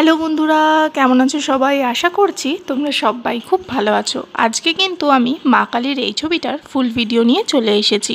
Hello বন্ধুরা, কেমন আছো সবাই? আশা করছি তোমরা সবাই খুব ভালো আছো। আজকে কিন্তু আমি মা কালীর এই ছবিটার ফুল ভিডিও নিয়ে চলে এসেছি,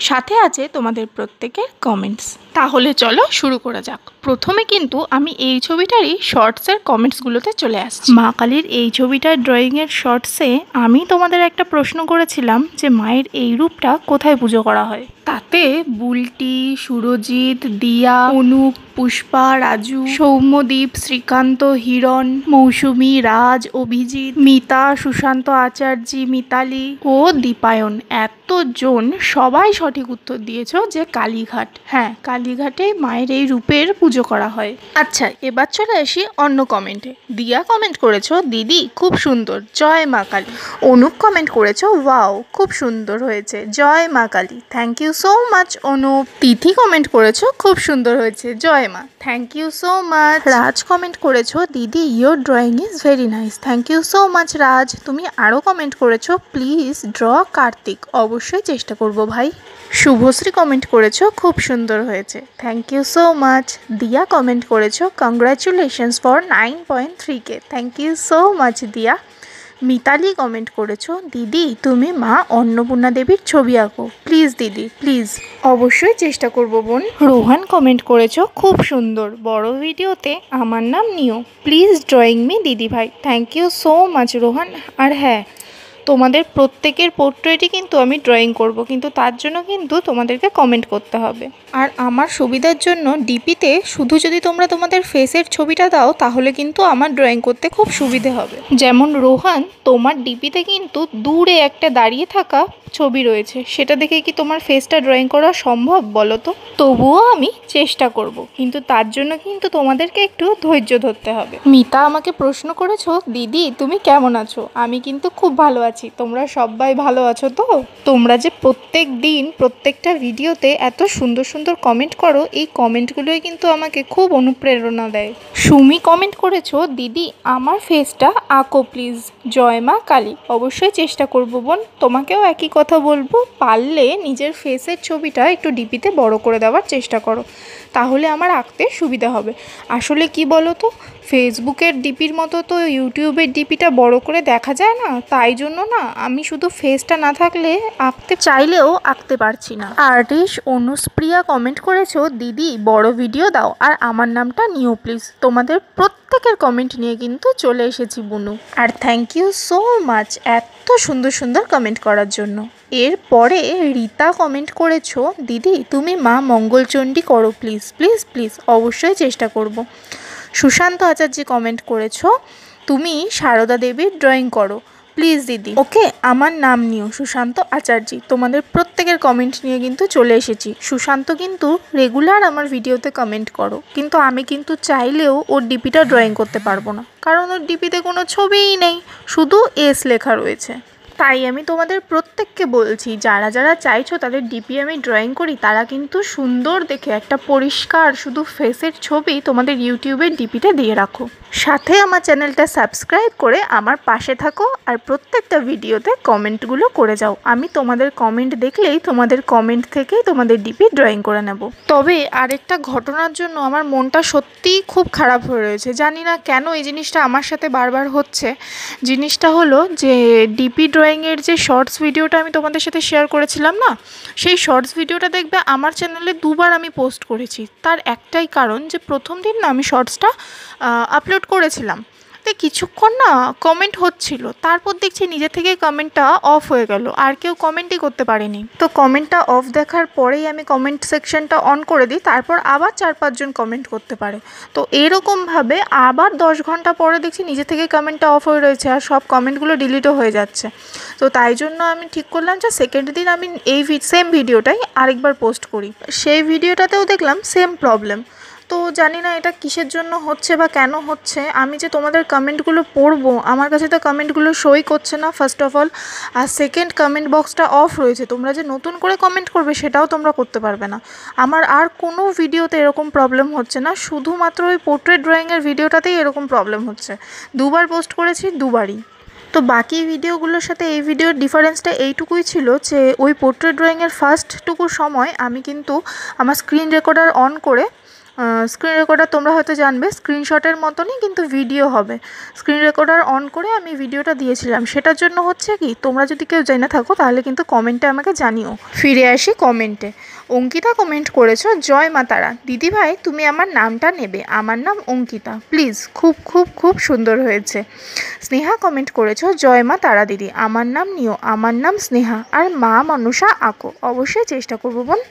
সাথে আছে তোমাদের প্রত্যেকের কমেন্টস। তাহলে চলো শুরু করা যাক। প্রথমে কিন্তু আমি এই ছবিটারই শর্টসের কমেন্টসগুলোতে চলে আসছি। মা কালীর এই ছবিটার ড্রয়িংয়ের শর্টসে আমি তোমাদের একটা প্রশ্ন করেছিলাম যে মায়ের এই রূপটা কোথায় পুজো করা হয়। তাতে বুলটি, সুরজিৎ, দিয়া, অনুপ, পুষ্পা, রাজু, সৌম্যদীপ, শ্রীকান্ত, হিরণ, মৌসুমী, রাজ, অভিজিৎ, মিতা, সুশান্ত আচার্য, মিতালি ও দীপায়ন, এতজন সবাই সঠিক উত্তর দিয়েছো যে কালীঘাট। হ্যাঁ, কালীঘাটে মায়ের এই রূপের পুজো করা হয়। আচ্ছা, এবার চলে আসি অন্য কমেন্টে। দিয়া কমেন্ট করেছো, দিদি খুব সুন্দর, জয় মা কালী। অনুপ কমেন্ট করেছো, ওয়াও খুব সুন্দর হয়েছে, জয় মা কালী। Thank you so much Anup. Tithi comment করেছো, খুব সুন্দর হয়েছে, জয় মা। Thank you so much. Raj comment করেছো, দিদি your drawing is very nice. Thank you so much Raj. তুমি আরও কমেন্ট করেছো, প্লিজ ড্র কার্তিক। অবশ্যই চেষ্টা করব ভাই। শুভশ্রী কমেন্ট করেছো, খুব সুন্দর হয়েছে, thank you so much. Dia comment করেছো, congratulations for 9.3K। Thank you so much Dia. Mitali comment করেছো, দিদি তুমি মা অন্নপূর্ণা দেবীর ছবি আঁকো প্লিজ দিদি, প্লিজ। অবশ্যই চেষ্টা করব বোন। রোহান কমেন্ট করেছো, খুব সুন্দর, বড় ভিডিওতে আমার নাম নিও, প্লিজ ড্রয়িং মি দিদি ভাই। Thank you so much Rohan. আর হ্যাঁ, তোমাদের প্রত্যেকের পোর্ট্রেটই কিন্তু আমি ড্রয়িং করব, কিন্তু তার জন্য কিন্তু তোমাদেরকে কমেন্ট করতে হবে। আর আমার সুবিধার জন্য ডিপিতে শুধু যদি তোমরা তোমাদের ফেসের ছবিটা দাও তাহলে কিন্তু আমার ড্রয়িং করতে খুব সুবিধে হবে। যেমন রোহান, তোমার ডিপিতে কিন্তু দূরে একটা দাঁড়িয়ে থাকা ছবি রয়েছে, সেটা দেখে কি তোমার ফেসটা ড্রয়িং করা সম্ভব বলো তো? তবুও আমি চেষ্টা করব, কিন্তু তার জন্য কিন্তু তোমাদেরকে একটু ধৈর্য ধরতে হবে। মিতা আমাকে প্রশ্ন করেছো, দিদি তুমি কেমন আছো? আমি কিন্তু খুব ভালো আছি, তোমরা সবাই ভালো আছো তো? তোমরা যে প্রত্যেক দিন প্রত্যেকটা ভিডিওতে এত সুন্দর সুন্দর কমেন্ট করো, এই কমেন্টগুলোই কিন্তু আমাকে খুব অনুপ্রেরণা দেয়। সুমি কমেন্ট করেছো, দিদি আমার ফেসটা আঁকো প্লিজ, জয় মা কালী। অবশ্যই চেষ্টা করব বোন। তোমাকেও একই কথা বলবো, পারলে নিজের ফেসের ছবিটা একটু ডিপিতে বড় করে দেওয়ার চেষ্টা করো, তাহলে আমার আঁকতে সুবিধা হবে। আসলে কি বলো তো, ফেসবুকের ডিপির মতো তো ইউটিউবের ডিপিটা বড় করে দেখা যায় না, তাই জন্য না আমি শুধু ফেসটা না থাকলে আঁকতে চাইলেও আঁকতে পারছি না। আর্টিস্ট অনুপ্রিয়া কমেন্ট করেছো, দিদি বড় ভিডিও দাও আর আমার নামটা নিও প্লিজ। তোমাদের প্রত্যেকের কমেন্ট নিয়ে কিন্তু চলে এসেছি বুনু। আর থ্যাংক ইউ সো মাচ এত সুন্দর সুন্দর কমেন্ট করার জন্য। এরপরে রীতা কমেন্ট করেছো, দিদি তুমি মা মঙ্গলচণ্ডী করো প্লিজ, প্লিজ প্লিজ। অবশ্যই চেষ্টা করব। সুশান্ত আচার্য কমেন্ট করেছো, তুমি সারদা দেবীর ড্রয়িং করো প্লিজ দিদি। ওকে, আমার নাম নিও সুশান্ত আচার্য। তোমাদের প্রত্যেকের কমেন্ট নিয়ে কিন্তু চলে এসেছি। সুশান্ত কিন্তু রেগুলার আমার ভিডিওতে কমেন্ট করো, কিন্তু আমি কিন্তু চাইলেও ওর ডিপিটা ড্রয়িং করতে পারবো না, কারণ ওর ডিপিতে কোনো ছবিই নেই, শুধু এস লেখা রয়েছে। তাই আমি তোমাদের প্রত্যেককে বলছি, যারা যারা চাইছো তাদের ডিপি আমি ড্রয়িং করি, তারা কিন্তু সুন্দর দেখে একটা পরিষ্কার শুধু ফেসের ছবি তোমাদের ইউটিউবের ডিপিতে দিয়ে রাখো। সাথে আমার চ্যানেলটা সাবস্ক্রাইব করে আমার পাশে থাকো, আর প্রত্যেকটা ভিডিওতে কমেন্টগুলো করে যাও। আমি তোমাদের কমেন্ট দেখলেই তোমাদের কমেন্ট থেকেই তোমাদের ডিপি ড্রয়িং করে নেব। তবে আরেকটা ঘটনার জন্য আমার মনটা সত্যিই খুব খারাপ হয়ে রয়েছে, জানি না কেন এই জিনিসটা আমার সাথে বারবার হচ্ছে। জিনিসটা হলো যে ডিপি ড্রয়িংয়ের যে শর্টস ভিডিওটা আমি তোমাদের সাথে শেয়ার করেছিলাম না, সেই শর্টস ভিডিওটা দেখবে আমার চ্যানেলে দুবার আমি পোস্ট করেছি। তার একটাই কারণ যে প্রথম দিন না আমি শর্টসটা আপলোড করেছিলাম, তো কিছুক্ষণ না কমেন্ট হচ্ছিল, তারপর দেখছি নিজে থেকে কমেন্টটা অফ হয়ে গেল, আর কেউ কমেন্টই করতে পারেনি। তো কমেন্টটা অফ দেখার পরেই আমি কমেন্ট সেকশনটা অন করে দিই, তারপর আবার 4-5 জন কমেন্ট করতে পারে। তো এরকমভাবে আবার 10 ঘন্টা পরে দেখছি নিজে থেকে কমেন্টটা অফ হয়ে রয়েছে, আর সব কমেন্টগুলো ডিলিটও হয়ে যাচ্ছে। তো তাই জন্য আমি ঠিক করলাম যে সেকেন্ড দিন আমি এই সেম ভিডিওটাই আরেকবার পোস্ট করি। সেই ভিডিওটাতেও দেখলাম সেম প্রবলেম। তো জানি না এটা কিসের জন্য হচ্ছে বা কেন হচ্ছে। আমি যে তোমাদের কমেন্টগুলো পড়বো, আমার কাছে তো কমেন্টগুলো শোই করছে না ফার্স্ট অফ অল, আর সেকেন্ড কমেন্ট বক্সটা অফ রয়েছে। তোমরা যে নতুন করে কমেন্ট করবে সেটাও তোমরা করতে পারবে না। আমার আর কোনো ভিডিওতে এরকম প্রবলেম হচ্ছে না, শুধুমাত্র ওই পোর্ট্রেট ড্রয়িংয়ের ভিডিওটাতেই এরকম প্রবলেম হচ্ছে। দুবার পোস্ট করেছি, দুবারই। তো বাকি ভিডিওগুলোর সাথে এই ভিডিওর ডিফারেন্সটা এইটুকুই ছিল যে ওই পোর্ট্রেট ড্রয়িংয়ের ফার্স্টটুকু সময় আমি কিন্তু আমার স্ক্রিন রেকর্ডার অন করে স্ক্রিন রেকর্ডার তোমরা হয়তো জানবে স্ক্রিনশটের মতনই কিন্তু ভিডিও হবে। স্ক্রিন রেকর্ডার অন করে আমি ভিডিওটা দিয়েছিলাম, সেটার জন্য হচ্ছে কি তোমরা যদি কেউ জেনে থাকো তাহলে কিন্তু কমেন্টে আমাকে জানিও। ফিরে আসি কমেন্টে। অঙ্কিতা কমেন্ট করেছো, জয় মা তারা দিদিভাই তুমি আমার নামটা নেবে, আমার নাম অঙ্কিতা প্লিজ, খুব খুব খুব সুন্দর হয়েছে। স্নেহা কমেন্ট করেছো, জয় মা তারা দিদি আমার নাম নিও, আমার নাম স্নেহা আর মা মনুষা আঁকো, অবশ্যই চেষ্টা করবো বোন।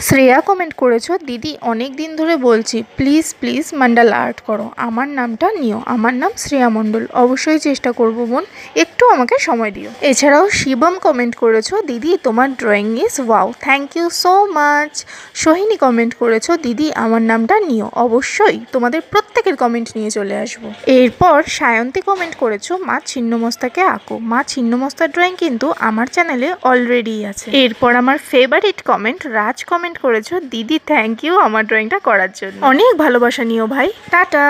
শ্রেয়া কমেন্ট করেছো, দিদি অনেক দিন ধরে বলছি প্লিজ প্লিজ মান্ডালা আর্ট করো, আমার নামটা নিও, আমার নাম শ্রেয়া মণ্ডল, অবশ্যই চেষ্টা করবো বোন, একটু আমাকে সময় দিও। এছাড়াও শিবম কমেন্ট করেছো, দিদি তোমার drawing is wow, thank you so much. Sohini comment করেছো, দিদি আমার নামটা নিও, অবশ্যই তোমাদের প্রত্যেকের কমেন্ট নিয়ে চলে আসবো। এরপর সায়ন্তী কমেন্ট করেছো, মা ছিন্নমস্তাকে আঁকো, মা ছিন্নমস্তার ড্রয়িং কিন্তু আমার চ্যানেলে অলরেডি আছে। এরপর আমার ফেভারিট কমেন্ট রাজ কমেন্ট করেছো, দিদি থ্যাংক ইউ আমার ড্রয়িংটা করার জন্য, অনেক ভালোবাসা নিও ভাই, টাটা।